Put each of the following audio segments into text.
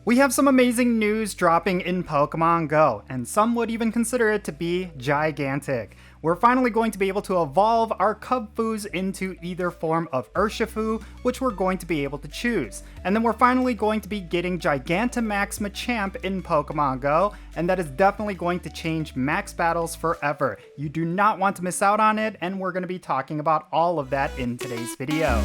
We have some amazing news dropping in Pokemon GO, and some would even consider it to be gigantic. We're finally going to be able to evolve our Cubfoos into either form of Urshifu, which we're going to be able to choose. And then we're finally going to be getting Gigantamax Machamp in Pokemon GO, and that is definitely going to change max battles forever. You do not want to miss out on it, and we're going to be talking about all of that in today's video.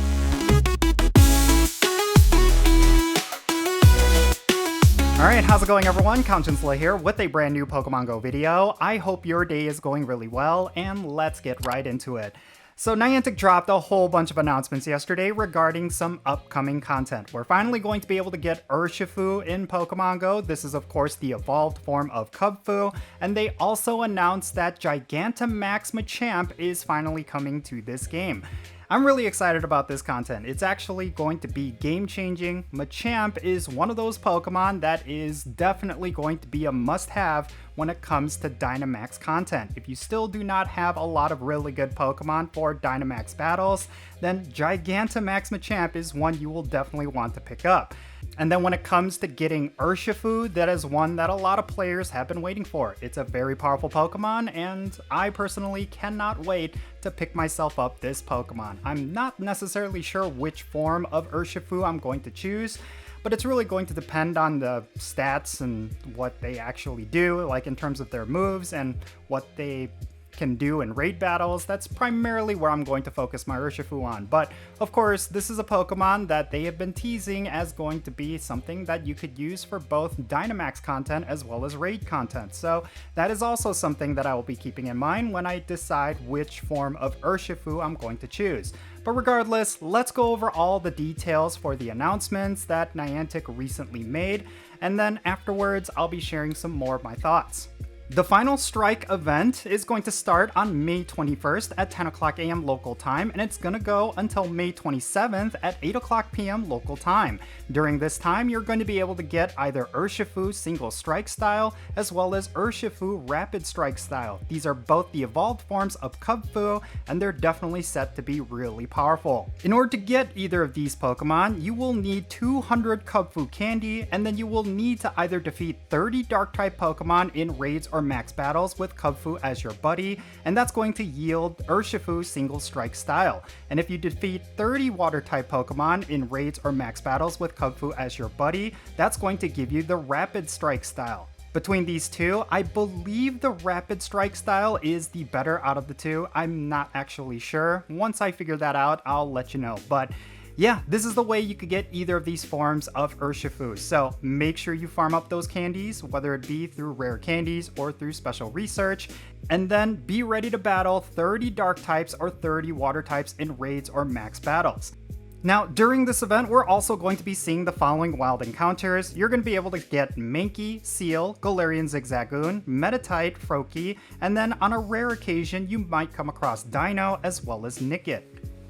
Alright, how's it going everyone? Jinsula here with a brand new Pokemon GO video. I hope your day is going really well, and let's get right into it. So Niantic dropped a whole bunch of announcements yesterday regarding some upcoming content. We're finally going to be able to get Urshifu in Pokemon GO. This is of course the evolved form of Cubfoo, and they also announced that Gigantamax Machamp is finally coming to this game. I'm really excited about this content. It's actually going to be game-changing. Machamp is one of those Pokemon that is definitely going to be a must-have when it comes to Dynamax content. If you still do not have a lot of really good Pokemon for Dynamax battles, then Gigantamax Machamp is one you will definitely want to pick up. And then when it comes to getting Urshifu, that is one that a lot of players have been waiting for. It's a very powerful Pokemon, and I personally cannot wait to pick myself up this Pokemon. I'm not necessarily sure which form of Urshifu I'm going to choose, but it's really going to depend on the stats and what they actually do, like in terms of their moves and what they can do in raid battles. That's primarily where I'm going to focus my Urshifu on. But of course, this is a Pokemon that they have been teasing as going to be something that you could use for both Dynamax content as well as raid content. So that is also something that I will be keeping in mind when I decide which form of Urshifu I'm going to choose. But regardless, let's go over all the details for the announcements that Niantic recently made, and then afterwards I'll be sharing some more of my thoughts. The Final Strike event is going to start on May 21st at 10 o'clock a.m. local time, and it's going to go until May 27th at 8 o'clock p.m. local time. During this time, you're going to be able to get either Urshifu Single Strike style as well as Urshifu Rapid Strike style. These are both the evolved forms of Cubfoo, and they're definitely set to be really powerful. In order to get either of these Pokemon, you will need 200 Cubfoo candy, and then you will need to either defeat 30 Dark-type Pokemon in raids or max battles with Cubfoo as your buddy, and that's going to yield Urshifu Single Strike style. And if you defeat 30 water type Pokemon in raids or max battles with Cubfoo as your buddy, that's going to give you the Rapid Strike style. Between these two, I believe the Rapid Strike style is the better out of the two. I'm not actually sure. Once I figure that out, I'll let you know. But yeah, this is the way you could get either of these forms of Urshifu. So make sure you farm up those candies, whether it be through rare candies or through special research, and then be ready to battle 30 dark types or 30 water types in raids or max battles. Now, during this event, we're also going to be seeing the following wild encounters. You're going to be able to get Mankey, Seal, Galarian Zigzagoon, Meditite, Froakie, and then on a rare occasion, you might come across Dino as well as Nickit.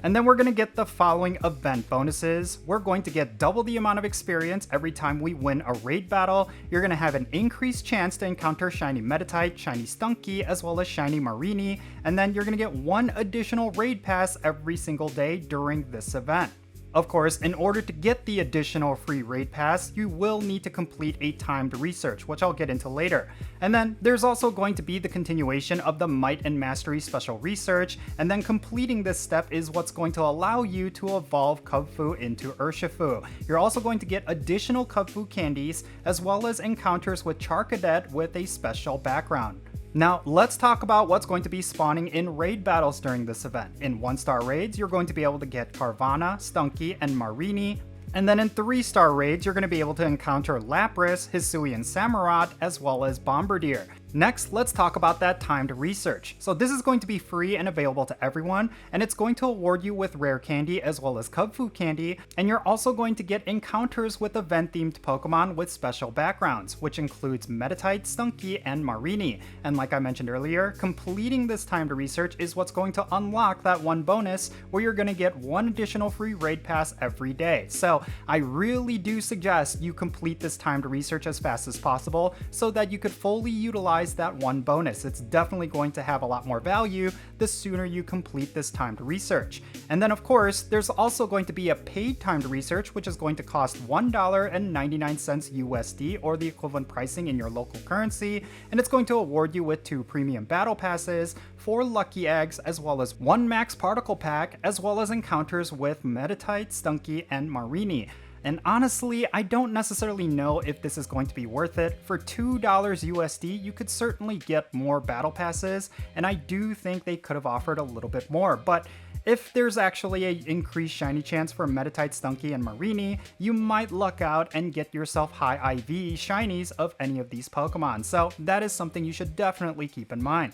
And then we're going to get the following event bonuses. We're going to get double the amount of experience every time we win a raid battle. You're going to have an increased chance to encounter Shiny Meditite, Shiny Stunky, as well as Shiny Marini. And then you're going to get one additional raid pass every single day during this event. Of course, in order to get the additional free raid pass, you will need to complete a timed research, which I'll get into later. And then there's also going to be the continuation of the Might and Mastery special research, and then completing this step is what's going to allow you to evolve Cubfoo into Urshifu. You're also going to get additional Cubfoo candies, as well as encounters with Charcadet with a special background. Now, let's talk about what's going to be spawning in raid battles during this event. In 1-star raids, you're going to be able to get Carvanha, Stunky, and Marini. And then in 3-star raids, you're going to be able to encounter Lapras, Hisuian Samurott, as well as Bombardier. Next, let's talk about that timed research. So this is going to be free and available to everyone, and it's going to award you with rare candy as well as Cubfoo candy, and you're also going to get encounters with event-themed Pokemon with special backgrounds, which includes Meditite, Stunky, and Marini. And like I mentioned earlier, completing this timed research is what's going to unlock that one bonus where you're going to get one additional free raid pass every day. So I really do suggest you complete this timed research as fast as possible so that you could fully utilize utilize that one bonus. It's definitely going to have a lot more value the sooner you complete this timed research. And then of course, there's also going to be a paid timed research, which is going to cost $1.99 USD, or the equivalent pricing in your local currency, and it's going to award you with 2 premium battle passes, 4 lucky eggs, as well as 1 max particle pack, as well as encounters with Meditite, Stunky, and Marini. And honestly, I don't necessarily know if this is going to be worth it. For $2 USD, you could certainly get more battle passes, and I do think they could have offered a little bit more. But if there's actually an increased shiny chance for Meditite, Stunky, and Marini, you might luck out and get yourself high IV shinies of any of these Pokemon. So that is something you should definitely keep in mind.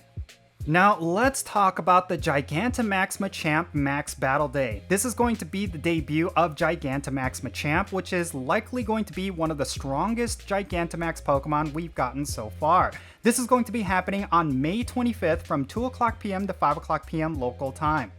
Now let's talk about the Gigantamax Machamp Max Battle Day. This is going to be the debut of Gigantamax Machamp, which is likely going to be one of the strongest Gigantamax Pokemon we've gotten so far. This is going to be happening on May 25th from 2 o'clock p.m. to 5 o'clock p.m. local time.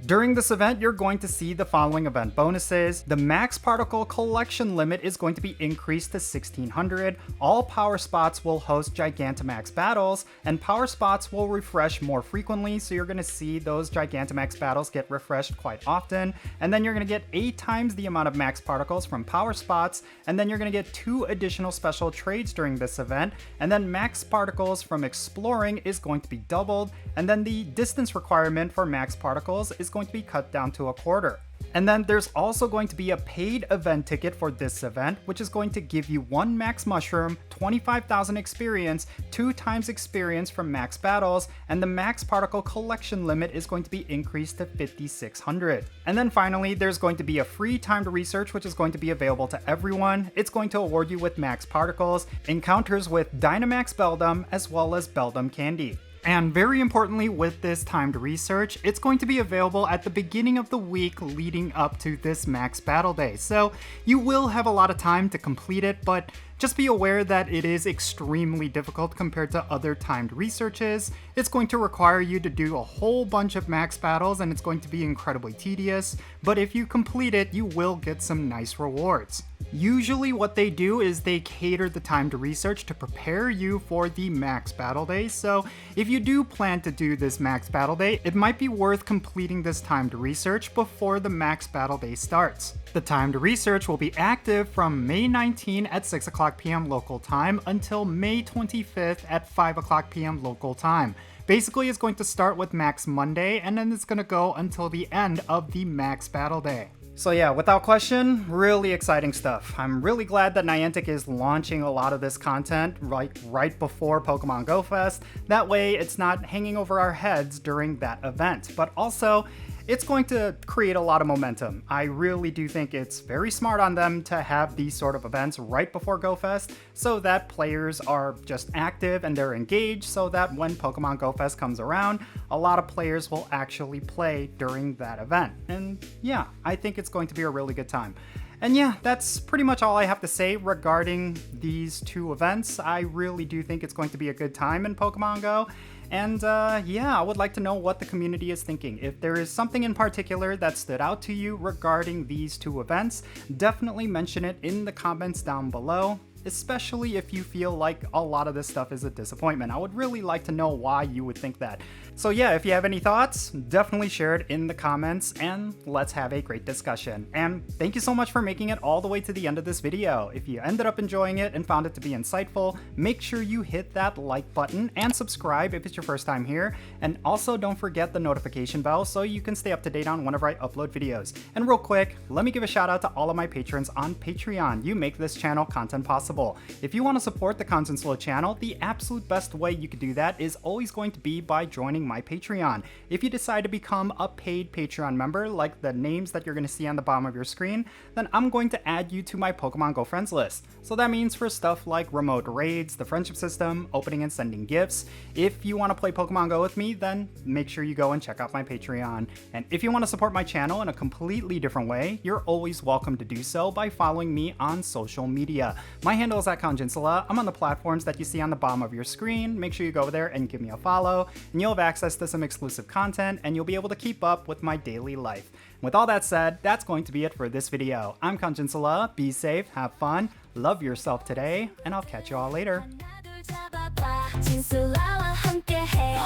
During this event, you're going to see the following event bonuses. The max particle collection limit is going to be increased to 1600. All power spots will host Gigantamax battles, and power spots will refresh more frequently, so you're going to see those Gigantamax battles get refreshed quite often. And then you're going to get 8 times the amount of max particles from power spots, and then you're going to get 2 additional special trades during this event. And then max particles from exploring is going to be doubled, and then the distance requirement for max particles is going to be cut down to a quarter. And then there's also going to be a paid event ticket for this event, which is going to give you 1 max mushroom, 25,000 experience, 2 times experience from max battles, and the max particle collection limit is going to be increased to 5,600. And then finally, there's going to be a free timed research, which is going to be available to everyone. It's going to award you with max particles, encounters with Dynamax Beldum, as well as Beldum Candy. And very importantly, with this timed research, it's going to be available at the beginning of the week leading up to this Max Battle Day. So you will have a lot of time to complete it, but just be aware that it is extremely difficult compared to other timed researches. It's going to require you to do a whole bunch of max battles, and it's going to be incredibly tedious, but if you complete it, you will get some nice rewards. Usually what they do is they cater the timed research to prepare you for the Max Battle Day, so if you do plan to do this Max Battle Day, it might be worth completing this timed research before the Max Battle Day starts. The timed research will be active from May 19 at 6 o'clock p.m. local time until May 25th at 5 o'clock p.m. local time. Basically, it's going to start with Max Monday, and then it's going to go until the end of the Max Battle Day. So yeah, without question, really exciting stuff. I'm really glad that Niantic is launching a lot of this content right before Pokemon Go Fest. That way it's not hanging over our heads during that event. But also, it's going to create a lot of momentum. I really do think it's very smart on them to have these sort of events right before Go Fest so that players are just active and they're engaged, so that when Pokemon Go Fest comes around, a lot of players will actually play during that event. And yeah, I think it's going to be a really good time. And yeah, that's pretty much all I have to say regarding these 2 events. I really do think it's going to be a good time in Pokemon Go. And yeah, I would like to know what the community is thinking. If there is something in particular that stood out to you regarding these 2 events, definitely mention it in the comments down below, especially if you feel like a lot of this stuff is a disappointment. I would really like to know why you would think that. So yeah, if you have any thoughts, definitely share it in the comments and let's have a great discussion. And thank you so much for making it all the way to the end of this video. If you ended up enjoying it and found it to be insightful, make sure you hit that like button and subscribe if it's your first time here. And also don't forget the notification bell so you can stay up to date on whenever I upload videos. And real quick, let me give a shout out to all of my patrons on Patreon. You make this channel content possible. If you want to support the Jinsula channel, the absolute best way you could do that is always going to be by joining my Patreon. If you decide to become a paid Patreon member, like the names that you're going to see on the bottom of your screen, then I'm going to add you to my Pokemon Go friends list. So that means for stuff like remote raids, the friendship system, opening and sending gifts. If you want to play Pokemon Go with me, then make sure you go and check out my Patreon. And if you want to support my channel in a completely different way, you're always welcome to do so by following me on social media. My handle is @Jinsula. I'm on the platforms that you see on the bottom of your screen. Make sure you go over there and give me a follow, and you'll have access to some exclusive content, and you'll be able to keep up with my daily life. With all that said, that's going to be it for this video. I'm Jinsula. Be safe, have fun, love yourself today, and I'll catch you all later. 진솔아와 함께해